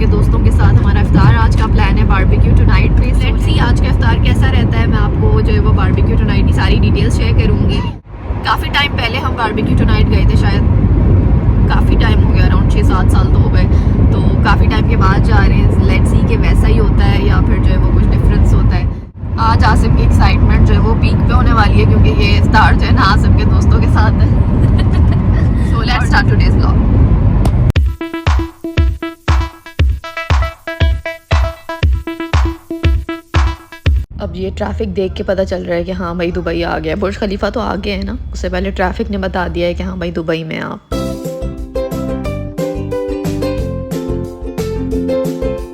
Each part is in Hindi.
के दोस्तों के साथ हमारा इफ्तार आज का प्लान है बारबेक्यू टुनाइट पे। लेट्स सी आज का इफ्तार कैसा रहता है। मैं आपको जो है वो बारबेक्यू टुनाइट की सारी डिटेल्स शेयर करूँगी। काफ़ी टाइम पहले हम बारबेक्यू टुनाइट गए थे, शायद काफ़ी टाइम हो गया, अराउंड 6-7 साल तो हो गए। तो काफ़ी टाइम के बाद जा रहे हैं। लेट्स सी कि वैसा ही होता है या फिर जो है वो कुछ डिफरेंस होता है। आज आसिम की एक्साइटमेंट जो है वो पीक पे होने वाली है क्योंकि ये इफ्तार जो है ना आसिम के दोस्तों के साथ है। So let's start today's vlog. अब ये ट्रैफिक देख के पता चल रहा है कि हाँ भाई दुबई आ गया। बुर्ज खलीफा तो आ गया है ना, उससे पहले ट्रैफिक ने बता दिया है कि हाँ भाई दुबई में आप।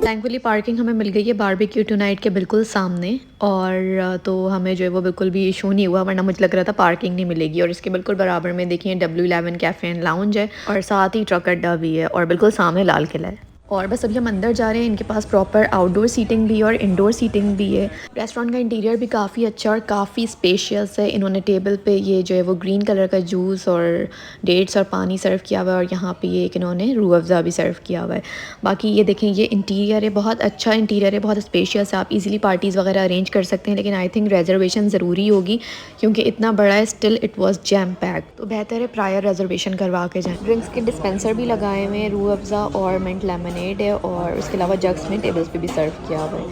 थैंकफुली पार्किंग हमें मिल गई है बारबेक्यू टुनाइट के बिल्कुल सामने, और तो हमें जो है वो बिल्कुल भी इशू नहीं हुआ, वरना मुझे लग रहा था पार्किंग नहीं मिलेगी। और इसके बिल्कुल बराबर में देखिए W11 कैफ़े एंड लाउंज है और साथ ही ट्रक अड्डा भी है और बिल्कुल सामने लाल किला है। और बस अभी हम अंदर जा रहे हैं। इनके पास प्रॉपर आउटडोर सीटिंग भी है और इंडोर सीटिंग भी है। रेस्टोरेंट का इंटीरियर भी काफ़ी अच्छा और काफ़ी स्पेशियस है। इन्होंने टेबल पे ये जो है वो ग्रीन कलर का जूस और डेट्स और पानी सर्व किया हुआ है, और यहाँ पे ये एक इन्होंने रूह अफ़ज़ा भी सर्व किया हुआ है। बाकी ये देखें, ये इंटीरियर है, बहुत अच्छा इंटीरियर है, बहुत स्पेशियस है। आप इजीली पार्टीज़ वगैरह अरेंज कर सकते हैं, लेकिन आई थिंक रिजर्वेशन ज़रूरी होगी क्योंकि इतना बड़ा है। Still it was jam pack, तो बेहतर है प्रायर रिजर्वेशन करवा के जाएँ। ड्रिंक्स के डिस्पेंसर भी लगाए हुए हैं, रूह अफ़ज़ा और मिंट लेमनेड है, और उसके अलावा जग्स में टेबल्स पे भी सर्व किया हुआ है।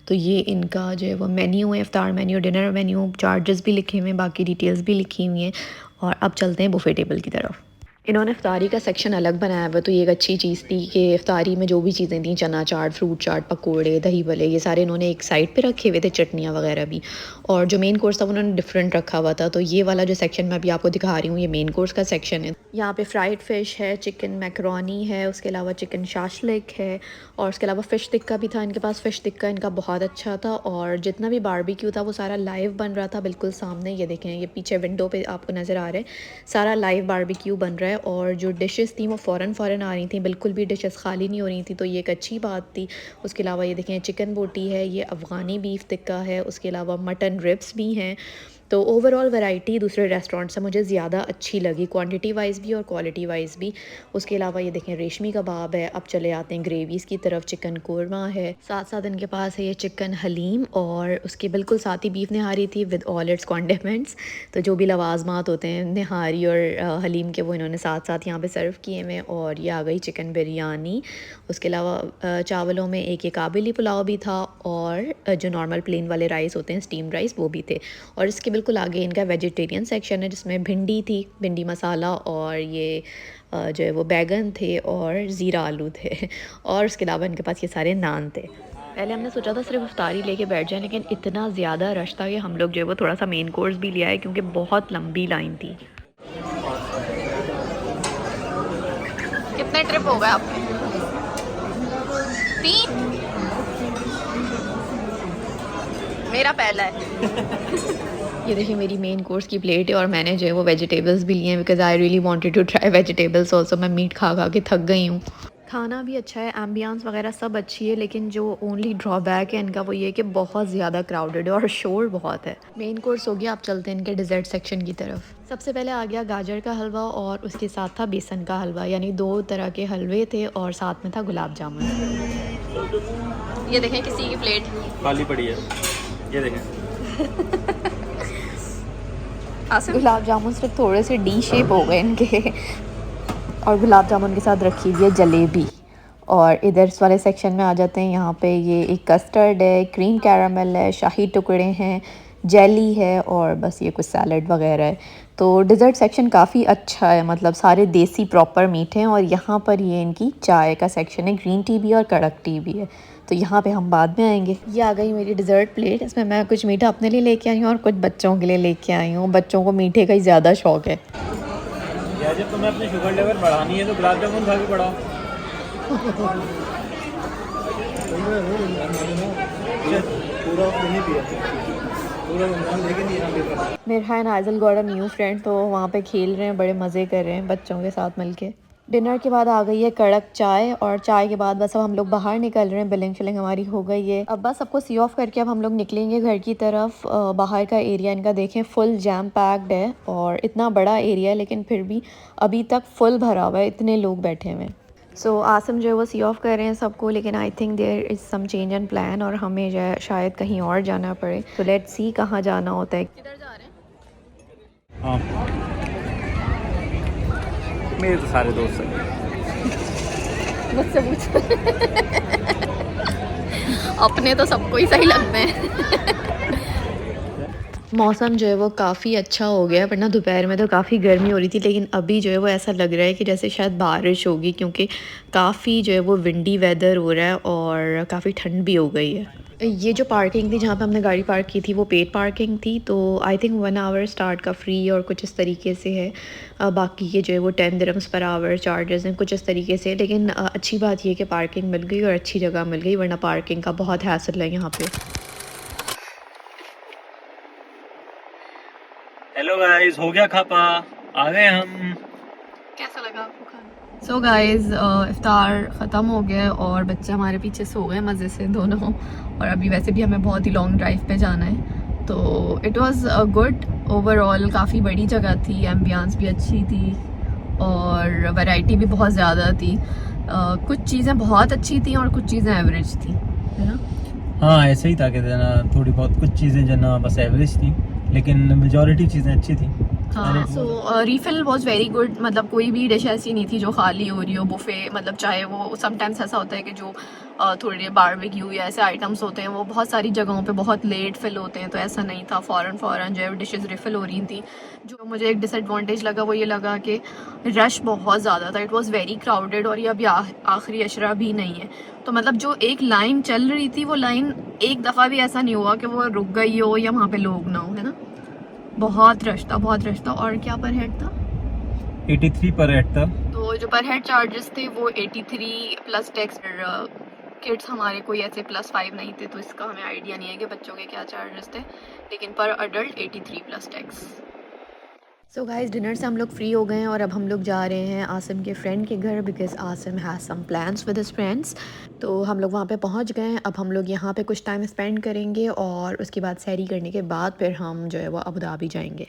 तो ये इनका जो है वो मेन्यू है, इफ्तार मेन्यू, डिनर मेन्यू, चार्जेस भी लिखे हुए हैं, बाकी डिटेल्स भी लिखी हुई हैं। और अब चलते हैं बुफे टेबल की तरफ। इन्होंने इफ्तारी का सेक्शन अलग बनाया हुआ, तो ये एक अच्छी चीज़ थी कि इफ्तारी में जो भी चीज़ें थी, चना चाट, फ्रूट चाट, पकोड़े, दही भल्ले, ये सारे इन्होंने एक साइड पे रखे हुए थे, चटनियाँ वगैरह भी। और जो मेन कोर्स था उन्होंने डिफरेंट रखा हुआ था। तो ये वाला जो सेक्शन मैं अभी आपको दिखा रही हूँ, ये मेन कोर्स का सेक्शन है। यहाँ पे फ्राइड फ़िश है, चिकन मैकरोनी है, उसके अलावा चिकन शाशलिक है, और उसके अलावा फ़िश टिक्का भी था इनके पास। फ़िश टिक्का इनका बहुत अच्छा था, और जितना भी बारबेक्यू था वो सारा लाइव बन रहा था बिल्कुल सामने। ये देखें, ये पीछे विंडो पे आपको नज़र आ रहा है, सारा लाइव बारबेक्यू बन रहा है। और जो डिशेस थी वो फ़ौरन आ रही थी, बिल्कुल भी डिशेस खाली नहीं हो रही थी, तो ये एक अच्छी बात थी। उसके अलावा ये देखें, चिकन बोटी है, ये अफ़गानी बीफ टिक्का है, उसके अलावा मटन रिब्स भी हैं। तो ओवरऑल वैरायटी दूसरे रेस्टोरेंट से मुझे ज़्यादा अच्छी लगी, क्वांटिटी वाइज भी और क्वालिटी वाइज भी। उसके अलावा ये देखें, रेशमी कबाब है। अब चले आते हैं ग्रेवीज़ की तरफ। चिकन कोरमा है, साथ साथ इनके पास है ये चिकन हलीम, और उसके बिल्कुल साथ ही बीफ निहारी थी विद ऑल इट्स कॉन्डिमेंट्स। तो जो भी लवाजमात होते हैं निहारी और हलीम के, वो इन्होंने साथ साथ यहाँ पे सर्व किए हुए। और ये आ गई चिकन बिरयानी। उसके अलावा चावलों में एक ये काबुली पुलाव भी था, और जो नॉर्मल प्लेन वाले राइस होते हैं, स्टीम राइस, वो भी थे। और इसके बिल्कुल आगे इनका वेजिटेरियन सेक्शन है, जिसमें भिंडी थी, भिंडी मसाला, और ये जो है वो बैगन थे और ज़ीरा आलू थे। और उसके अलावा इनके पास ये सारे नान थे। पहले हमने सोचा था सिर्फ इफ्तारी लेके बैठ जाए, लेकिन इतना ज़्यादा रश था कि हम लोग जो है वो थोड़ा सा मेन कोर्स भी लिया है क्योंकि बहुत लंबी लाइन थी। कितने ट्रिप हो गए आपके? 3। मेरा पहला है। ये देखिए, मेरी मेन कोर्स की प्लेट है, और मैंने जो है वो वेजिटेबल्स भी लिए हैं because I really wanted to try vegetables also. मैं मीट खा खा के थक गई हूँ। खाना भी अच्छा है, एम्बियंस वगैरह सब अच्छी है, लेकिन जो ओनली ड्रॉबैक है इनका वो ये है कि बहुत ज़्यादा क्राउडेड है और शोर बहुत है। मेन कोर्स हो गया, आप चलते हैं इनके डिज़र्ट सेक्शन की तरफ। सबसे पहले आ गया गाजर का हलवा, और उसके साथ था बेसन का हलवा, यानी 2 तरह के हलवे थे, और साथ में था गुलाब जामुन। ये देखें, किसी की प्लेट खाली पड़ी है, ये देखें। गुलाब जामुन सिर्फ थोड़े से डी शेप हो गए इनके। और गुलाब जामुन के साथ रखी हुई है जलेबी। और इधर इस वाले सेक्शन में आ जाते हैं। यहाँ पे ये एक कस्टर्ड है, क्रीम कैरामल है, शाही टुकड़े हैं, जेली है, और बस ये कुछ सैलड वगैरह है। तो डिज़र्ट सेक्शन काफ़ी अच्छा है, मतलब सारे देसी प्रॉपर मीठे हैं। और यहाँ पर ये इनकी चाय का सेक्शन है, ग्रीन टी भी और कड़क टी भी है, तो यहाँ पे हम बाद में आएंगे। ये आ गई मेरी डिज़र्ट प्लेट। इसमें मैं कुछ मीठा अपने लिए लेके आई हूँ और कुछ बच्चों के लिए लेके आई हूँ। बच्चों को मीठे का ही ज़्यादा शौक़ है। यार जब तुम्हें अपनी शुगर लेवल बढ़ानी है तो गुलाब जामुन खा के बढ़ाओ। Mirha and Aizawl got a new friend, तो वहाँ पे खेल रहे हैं, बड़े मज़े कर रहे हैं बच्चों के साथ मिलके। डिनर के बाद आ गई है कड़क चाय, और चाय के बाद बस अब हम लोग बाहर निकल रहे हैं। बिलिंग शिलिंग हमारी हो गई है। अब बस सबको सी ऑफ करके अब हम लोग निकलेंगे घर की तरफ। बाहर का एरिया इनका देखें, फुल जैम पैक्ड है, और इतना बड़ा एरिया है लेकिन फिर भी अभी तक फुल भरा हुआ है, इतने लोग बैठे हुए हैं। सो आसिम जो है वो सी ऑफ कर रहे हैं सबको, लेकिन I think there is some change in plan और हमें जो है शायद कहीं और जाना पड़े। तो लेट्स सी कहाँ जाना होता है। किधर जा रहे हैं? हाँ, मेरे तो सारे दोस्त हैं। मुझसे पूछो। अपने तो सबको ही सही लगते हैं। मौसम जो है वो काफ़ी अच्छा हो गया, वरना दोपहर में तो काफ़ी गर्मी हो रही थी, लेकिन अभी जो है वो ऐसा लग रहा है कि जैसे शायद बारिश होगी, क्योंकि काफ़ी जो है वो विंडी वेदर हो रहा है और काफ़ी ठंड भी हो गई है। ये जो पार्किंग थी जहाँ पे हमने गाड़ी पार्क की थी वो पेड पार्किंग थी, तो आई थिंक 1 आवर स्टार्ट का फ्री और कुछ इस तरीके से है। बाकी ये जो है वो 10 दिरहम्स पर आवर चार्जेस हैं कुछ इस तरीके से, लेकिन अच्छी बात ये है कि पार्किंग मिल गई और अच्छी जगह मिल गई, वरना पार्किंग का बहुत हैसल है यहाँ पे। हेलो गाइस, हो गया खापा, आ गए हम। कैसा लगा आपको खाना? सो गाइज़ इफ्तार ख़त्म हो गया और बच्चे हमारे पीछे सो गए मज़े से दोनों, और अभी वैसे भी हमें बहुत ही लॉन्ग ड्राइव पे जाना है, तो इट वाज़ गुड ओवरऑल। काफ़ी बड़ी जगह थी, एम्बियंस भी अच्छी थी और वैरायटी भी बहुत ज़्यादा थी। कुछ चीज़ें बहुत अच्छी थी और कुछ चीज़ें एवरेज थी, है ना? हाँ, ऐसे ही था कि जना थोड़ी बहुत कुछ चीज़ें जना बस एवरेज थी, लेकिन मेजॉरिटी चीज़ें अच्छी थी। हाँ, सो रीफ़िल वॉज वेरी गुड, मतलब कोई भी डिश ऐसी नहीं थी जो खाली हो रही हो। बुफ़े मतलब चाहे वो समटाइम्स ऐसा होता है कि जो थोड़े बारबेक्यू या ऐसे आइटम्स होते हैं वो बहुत सारी जगहों पे बहुत लेट फिल होते हैं, तो ऐसा नहीं था। फ़ौरन जो है डिशेस रिफ़िल हो रही थी। जो मुझे एक डिसएडवांटेज लगा वो ये लगा कि रश बहुत ज़्यादा था, इट वॉज़ वेरी क्राउडेड, और ये अभी आखिरी अशरा भी नहीं है, तो मतलब जो एक लाइन चल रही थी वो लाइन एक दफ़ा भी ऐसा नहीं हुआ कि वो रुक गई हो या वहाँ पे लोग ना हो, है ना? बहुत रश था, बहुत रश था। और क्या पर हेड था? 83 पर हेड था। तो जो पर हेड चार्जेस थे वो 83 प्लस टैक्स। किड्स हमारे कोई ऐसे +5 नहीं थे, तो इसका हमें आइडिया नहीं है कि बच्चों के क्या चार्जेस थे, लेकिन पर adult 83 plus tax. So guys dinner से हम लोग फ्री हो गए हैं और अब हम लोग जा रहे हैं आसिम के फ्रेंड के घर, because Asim has some plans with his friends. तो हम लोग वहाँ पे पहुँच गए हैं। अब हम लोग यहाँ पे कुछ टाइम स्पेंड करेंगे और उसके बाद सैरी करने के बाद फिर हम जो है वो अबू धाबी जाएंगे।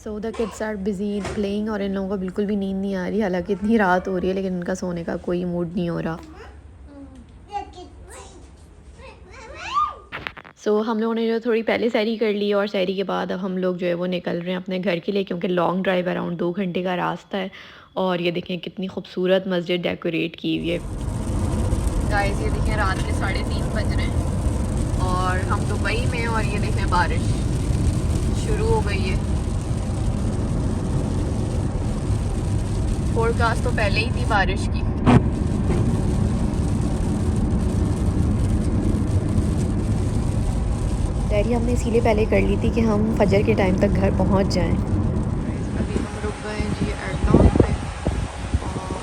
So the kids are busy playing और इन लोगों को बिल्कुल भी नींद नहीं आ रही, हालांकि इतनी रात हो रही है लेकिन इनका सोने का कोई मूड नहीं हो रहा। सो हम लोगों ने जो थोड़ी पहले सैरी कर ली और सैरी के बाद अब हम लोग जो है वो निकल रहे हैं अपने घर के लिए, क्योंकि लॉन्ग ड्राइव अराउंड 2 घंटे का रास्ता है। और ये देखें कितनी खूबसूरत मस्जिद डेकोरेट की हुई है। गाइस ये देखें रात के 3:30 बज रहे हैं और हम दुबई में हैं और ये देखें बारिश शुरू हो गई है। फोरकास्ट तो पहले ही थी बारिश की। तैयारी हमने इसीलिए पहले कर ली थी कि हम फजर के टाइम तक घर पहुंच जाएं। अभी हम रुक गए हैं जी एयरटाउन पे और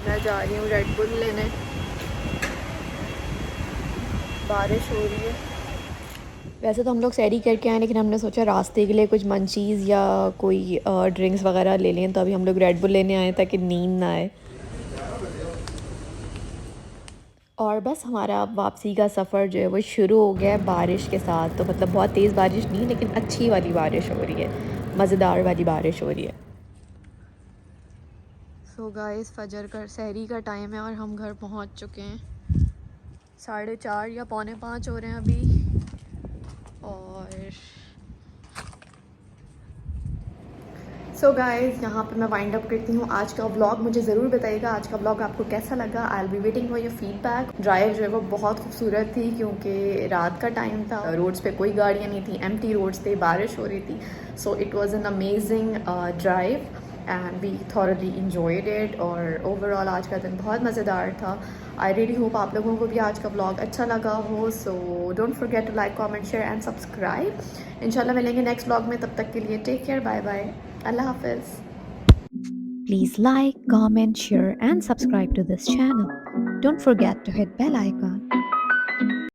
मैं जा रही हूँ रेड बुल लेने। बारिश हो रही है। वैसे तो हम लोग सैरी करके आए, लेकिन हमने सोचा रास्ते के लिए कुछ मंचीज़ या कोई ड्रिंक्स वगैरह ले लें, तो अभी हम लोग रेड बुल लेने आए ताकि नींद ना आए। और बस हमारा अब वापसी का सफ़र जो है वो शुरू हो गया है बारिश के साथ। तो मतलब बहुत तेज़ बारिश नहीं, लेकिन अच्छी वाली बारिश हो रही है, मज़ेदार वाली बारिश हो रही है। सो गाइस फजर का सहरी का टाइम है और हम घर पहुंच चुके हैं। 4:30 या 4:45 हो रहे हैं अभी। और सो गाइज़ यहाँ पे मैं वाइंड अप करती हूँ आज का व्लॉग। मुझे ज़रूर बताइएगा आज का व्लॉग आपको कैसा लगा। I will be waiting for your feedback. Drive जो है वो बहुत खूबसूरत थी क्योंकि रात का टाइम था, रोड्स पे कोई गाड़ियाँ नहीं थी, एम्प्टी रोड्स थे, बारिश हो रही थी। So it was an amazing drive and we thoroughly enjoyed it. और ओवरऑल आज का दिन बहुत मज़ेदार था। आई रियली होप आप लोगों को भी आज का व्लॉग अच्छा लगा हो। So don't forget to like, comment, share and subscribe. इंशाल्लाह मिलेंगे नेक्स्ट व्लॉग में, तब तक के लिए take care, bye bye, Allah Hafiz. Please like, comment, share and subscribe to this channel. Don't forget to hit bell icon.